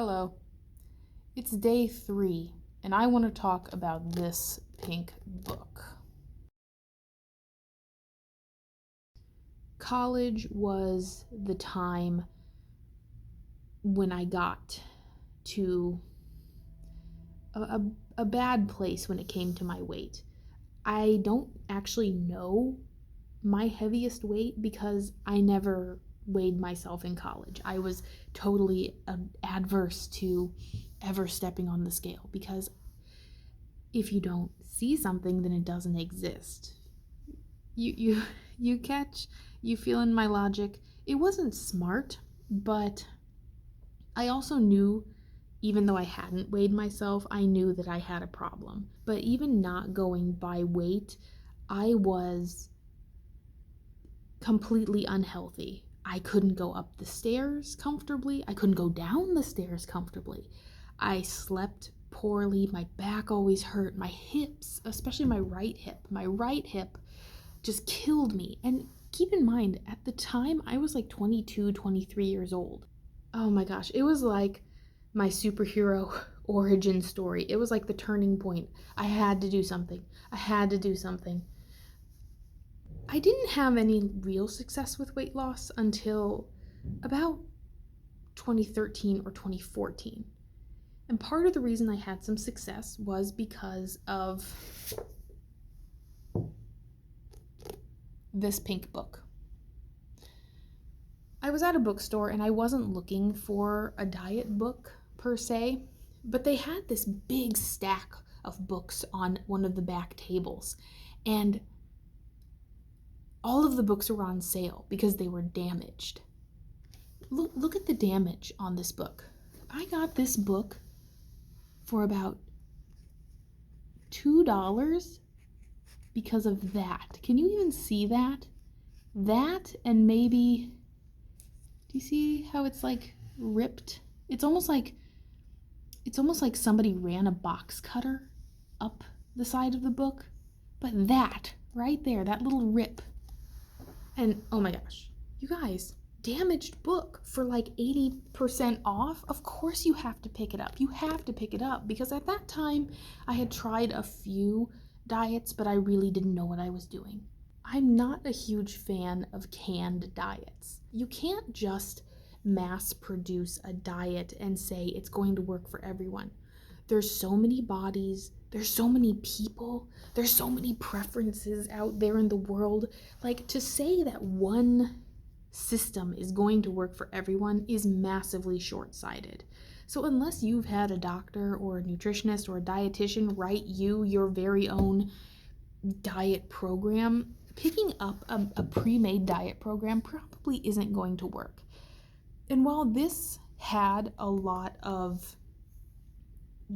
Hello. It's day 3, and I want to talk about this pink book. College was the time when I got to a bad place when it came to my weight. I don't actually know my heaviest weight because I never weighed myself in college. I was totally adverse to ever stepping on the scale because if you don't see something, then it doesn't exist. You catch, you feel in my logic. It wasn't smart, but I also knew, even though I hadn't weighed myself, I knew that I had a problem. But even not going by weight, I was completely unhealthy. I couldn't go up the stairs comfortably. I couldn't go down the stairs comfortably. I slept poorly. My back always hurt. My hips, especially my right hip just killed me. And keep in mind, at the time, I was like 22, 23 years old. Oh my gosh, it was like my superhero origin story. It was like the turning point. I had to do something. I didn't have any real success with weight loss until about 2013 or 2014. And part of the reason I had some success was because of this pink book. I was at a bookstore and I wasn't looking for a diet book per se, but they had this big stack of books on one of the back tables. And all of the books were on sale because they were damaged. Look at the damage on this book. I got this book for about $2 because of that. Can you even see that? That and maybe, do you see how it's like ripped? It's almost like somebody ran a box cutter up the side of the book. But that right there, that little rip. And oh my gosh, you guys, damaged book for like 80% off. Of course you have to pick it up. You have to pick it up because at that time I had tried a few diets, but I really didn't know what I was doing. I'm not a huge fan of canned diets. You can't just mass produce a diet and say it's going to work for everyone. There's so many bodies, there's so many people, there's so many preferences out there in the world. Like, to say that one system is going to work for everyone is massively short-sighted. So unless you've had a doctor or a nutritionist or a dietitian write you your very own diet program, picking up a pre-made diet program probably isn't going to work. And while this had a lot of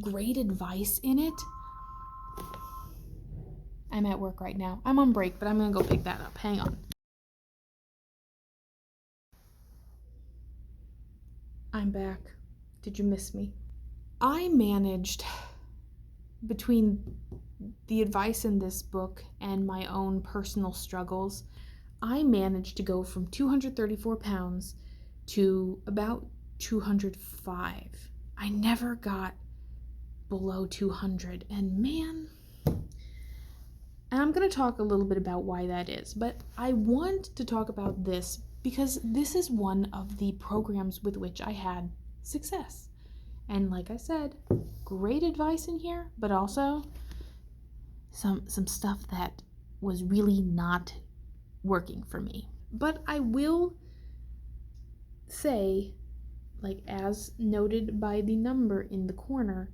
great advice in it, I'm at work right now. I'm on break, but I'm gonna go pick that up. Hang on. I'm back. Did you miss me? I managed, between the advice in this book and my own personal struggles, I managed to go from 234 pounds to about 205. I never got below 200, and man, and I'm going to talk a little bit about why that is, but I want to talk about this because this is one of the programs with which I had success. And like I said, great advice in here, but also some stuff that was really not working for me. But I will say, like as noted by the number in the corner,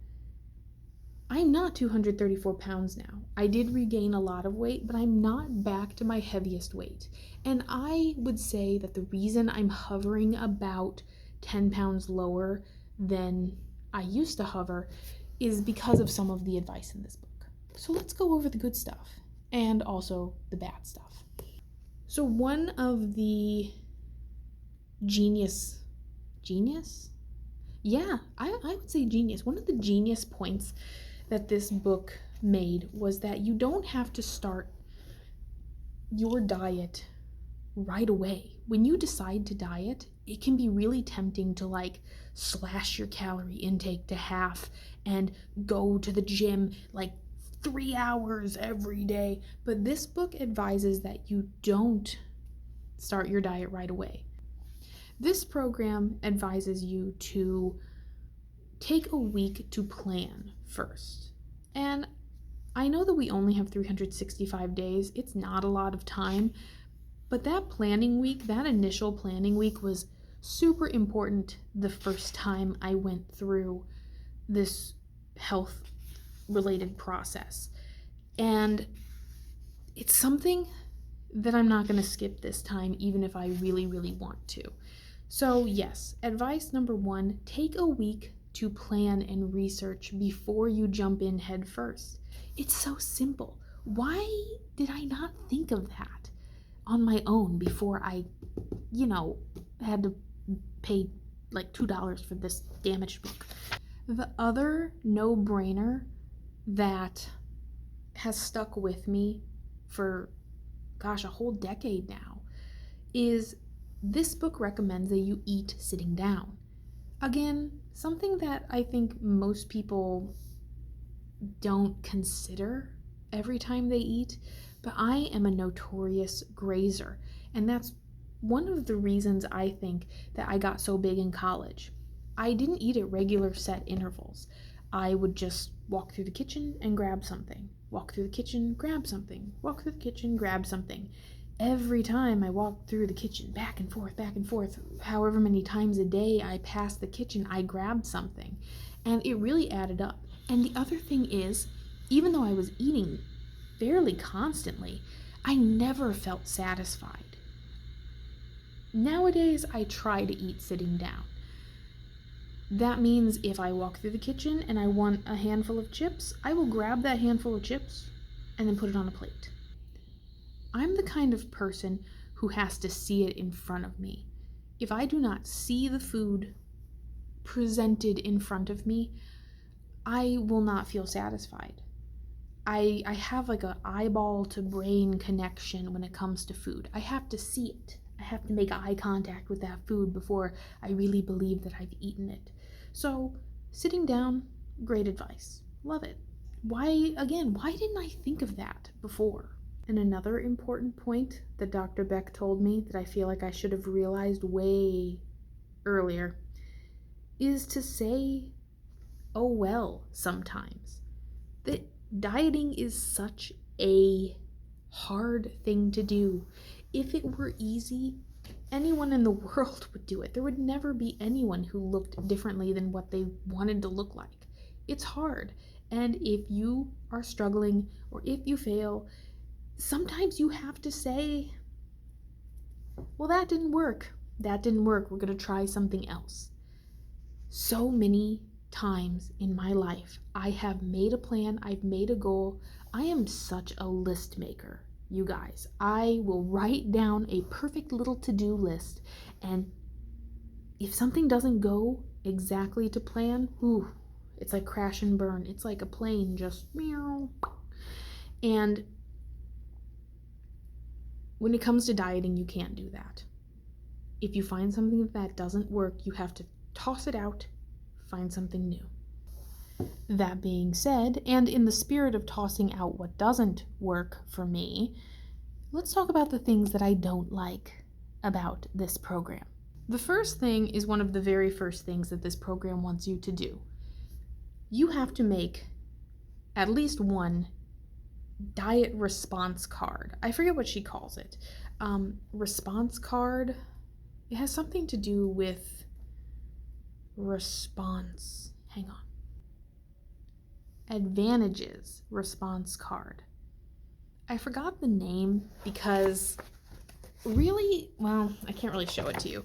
I'm not 234 pounds now. I did regain a lot of weight, but I'm not back to my heaviest weight. And I would say that the reason I'm hovering about 10 pounds lower than I used to hover is because of some of the advice in this book. So let's go over the good stuff and also the bad stuff. So one of the genius? Yeah, I would say genius. One of the genius points that this book made was that you don't have to start your diet right away. When you decide to diet, it can be really tempting to like slash your calorie intake to half and go to the gym like 3 hours every day. But this book advises that you don't start your diet right away. This program advises you to take a week to plan first. And I know that we only have 365 days. It's not a lot of time, but that planning week, that initial planning week was super important the first time I went through this health related process. And it's something that I'm not going to skip this time, even if I really, really want to. So yes, advice number 1, take a week to plan and research before you jump in head first. It's so simple. Why did I not think of that on my own before I, had to pay like $2 for this damaged book? The other no-brainer that has stuck with me for, a whole decade now is this book recommends that you eat sitting down. Again, something that I think most people don't consider every time they eat, but I am a notorious grazer, and that's one of the reasons I think that I got so big in college. I didn't eat at regular set intervals. I would just walk through the kitchen and grab something, walk through the kitchen, grab something, walk through the kitchen, grab something. Every time I walked through the kitchen, back and forth, however many times a day I passed the kitchen, I grabbed something. And it really added up. And the other thing is, even though I was eating fairly constantly, I never felt satisfied. Nowadays, I try to eat sitting down. That means if I walk through the kitchen and I want a handful of chips, I will grab that handful of chips and then put it on a plate. I'm the kind of person who has to see it in front of me. If I do not see the food presented in front of me, I will not feel satisfied. I have like an eyeball to brain connection when it comes to food. I have to see it. I have to make eye contact with that food before I really believe that I've eaten it. So, sitting down, great advice. Love it. Why didn't I think of that before? And another important point that Dr. Beck told me that I feel like I should have realized way earlier is to say, oh well, sometimes. That dieting is such a hard thing to do. If it were easy, anyone in the world would do it. There would never be anyone who looked differently than what they wanted to look like. It's hard. And if you are struggling or if you fail, sometimes you have to say, well, that didn't work. We're going to try something else. So many times in my life, I have made a plan. I've made a goal. I am such a list maker, you guys. I will write down a perfect little to-do list. And if something doesn't go exactly to plan, it's like crash and burn. It's like a plane just meow. And when it comes to dieting, you can't do that. If you find something that doesn't work, you have to toss it out, find something new. That being said, and in the spirit of tossing out what doesn't work for me, let's talk about the things that I don't like about this program. The first thing is one of the very first things that this program wants you to do. You have to make at least one diet response card. I forget what she calls it. Response card. It has something to do with response. Hang on. Advantages response card. I forgot the name because really, well, I can't really show it to you.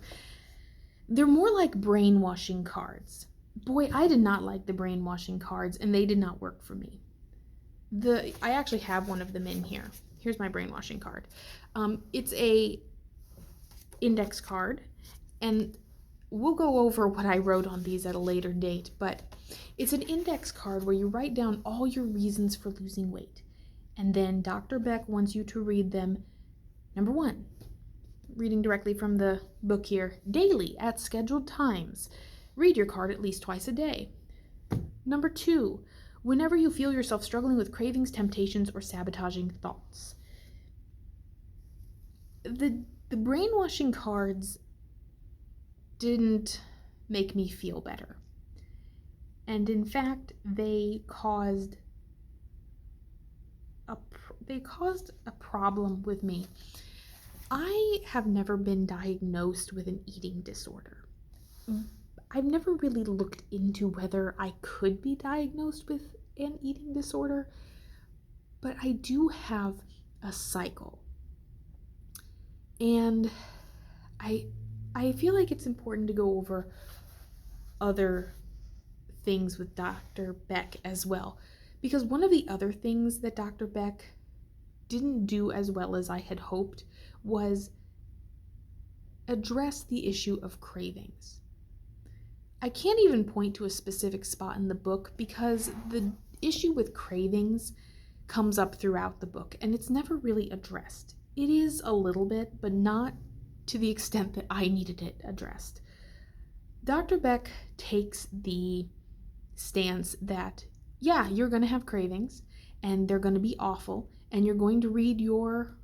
They're more like brainwashing cards. Boy, I did not like the brainwashing cards, and they did not work for me. I actually have one of them in here. Here's my brainwashing card. It's a index card, and we'll go over what I wrote on these at a later date, but it's an index card where you write down all your reasons for losing weight. And then Dr. Beck wants you to read them. Number 1, reading directly from the book here. Daily at scheduled times. Read your card at least twice a day. Number 2, whenever you feel yourself struggling with cravings, temptations, or sabotaging thoughts. The brainwashing cards didn't make me feel better. And in fact, they caused a problem with me. I have never been diagnosed with an eating disorder. I've never really looked into whether I could be diagnosed with an eating disorder, but I do have a cycle. And I feel like it's important to go over other things with Dr. Beck as well, because one of the other things that Dr. Beck didn't do as well as I had hoped was address the issue of cravings. I can't even point to a specific spot in the book because the issue with cravings comes up throughout the book and it's never really addressed. It is a little bit, but not to the extent that I needed it addressed. Dr. Beck takes the stance that, yeah, you're going to have cravings and they're going to be awful, and you're going to read your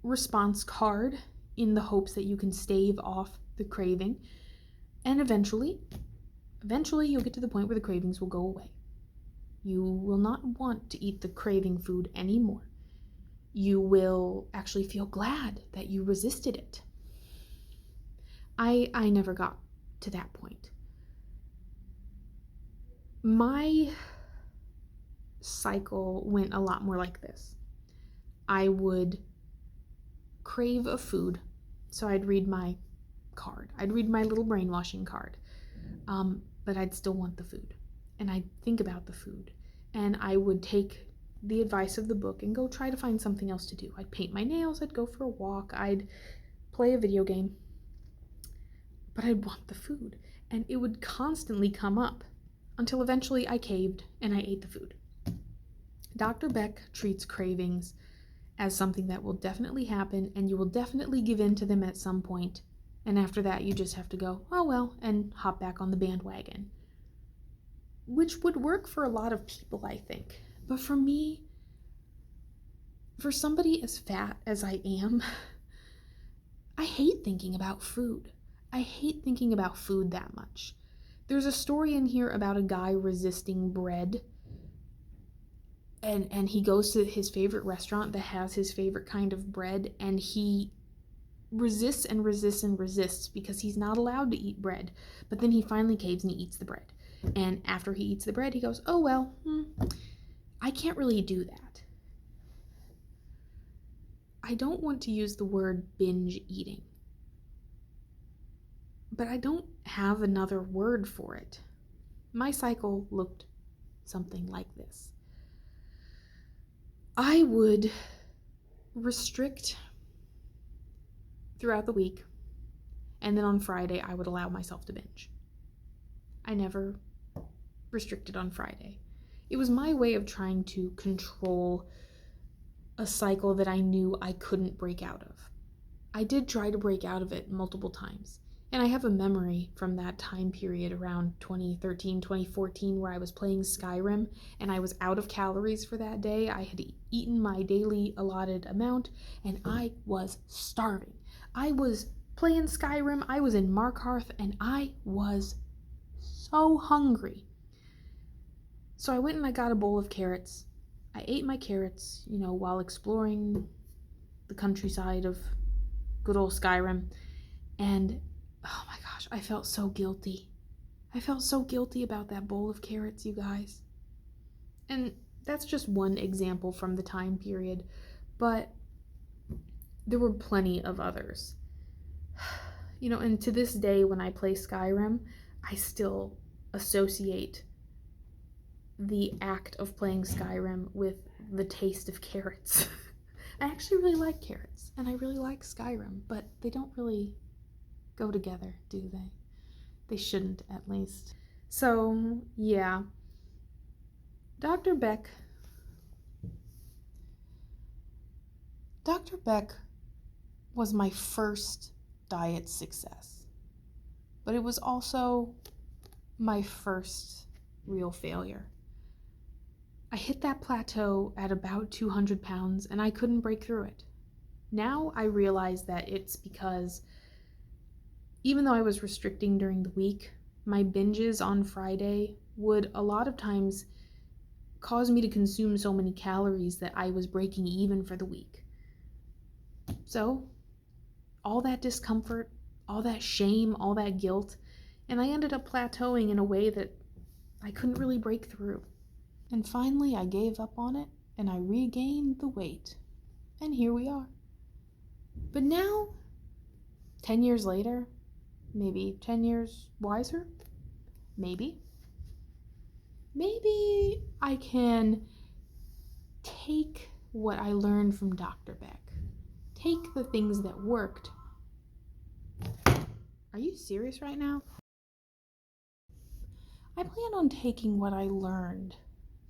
response card in the hopes that you can stave off the craving, and eventually you'll get to the point where the cravings will go away. You will not want to eat the craving food anymore. You will actually feel glad that you resisted it. I never got to that point. My cycle went a lot more like this. I would crave a food, so I'd read my card. I'd read my little brainwashing card, but I'd still want the food, and I'd think about the food, and I would take the advice of the book and go try to find something else to do. I'd paint my nails, I'd go for a walk, I'd play a video game, but I'd want the food, and it would constantly come up until eventually I caved and I ate the food. Dr. Beck treats cravings as something that will definitely happen, and you will definitely give in to them at some point, and after that you just have to go, oh well, and hop back on the bandwagon. Which would work for a lot of people, I think. But for me, for somebody as fat as I am, I hate thinking about food. I hate thinking about food that much. There's a story in here about a guy resisting bread, and he goes to his favorite restaurant that has his favorite kind of bread, and he resists and resists and resists because he's not allowed to eat bread. But then he finally caves and he eats the bread. And after he eats the bread, he goes, oh well, I can't really do that. I don't want to use the word binge eating, but I don't have another word for it. My cycle looked something like this. I would restrict throughout the week, and then on Friday I would allow myself to binge. I never restricted on Friday. It was my way of trying to control a cycle that I knew I couldn't break out of. I did try to break out of it multiple times, and I have a memory from that time period around 2013, 2014 where I was playing Skyrim and I was out of calories for that day. I had eaten my daily allotted amount and I was starving. I was playing Skyrim, I was in Markarth, and I was so hungry. So I went and I got a bowl of carrots. I ate my carrots, while exploring the countryside of good old Skyrim. And oh my gosh, I felt so guilty. I felt so guilty about that bowl of carrots, you guys. And that's just one example from the time period, but there were plenty of others. And to this day when I play Skyrim, I still associate the act of playing Skyrim with the taste of carrots. I actually really like carrots, and I really like Skyrim, but they don't really go together, do they? They shouldn't, at least. So, yeah. Dr. Beck was my first diet success, but it was also my first real failure. I hit that plateau at about 200 pounds and I couldn't break through it. Now I realize that it's because even though I was restricting during the week, my binges on Friday would a lot of times cause me to consume so many calories that I was breaking even for the week. So, all that discomfort, all that shame, all that guilt, and I ended up plateauing in a way that I couldn't really break through. And finally, I gave up on it and I regained the weight. And here we are. But now, 10 years later, maybe 10 years wiser, maybe I can take what I learned from Dr. Beck, take the things that worked. Are you serious right now? I plan on taking what I learned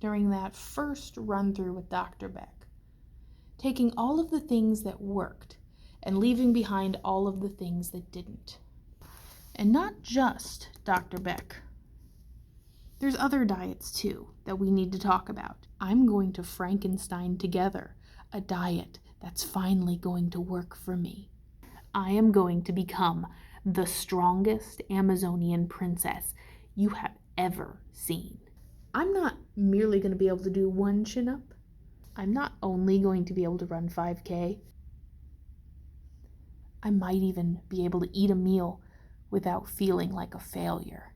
during that first run through with Dr. Beck, taking all of the things that worked and leaving behind all of the things that didn't. And not just Dr. Beck. There's other diets too that we need to talk about. I'm going to Frankenstein together a diet that's finally going to work for me. I am going to become the strongest Amazonian princess you have ever seen. I'm not merely going to be able to do one chin-up. I'm not only going to be able to run 5K. I might even be able to eat a meal without feeling like a failure.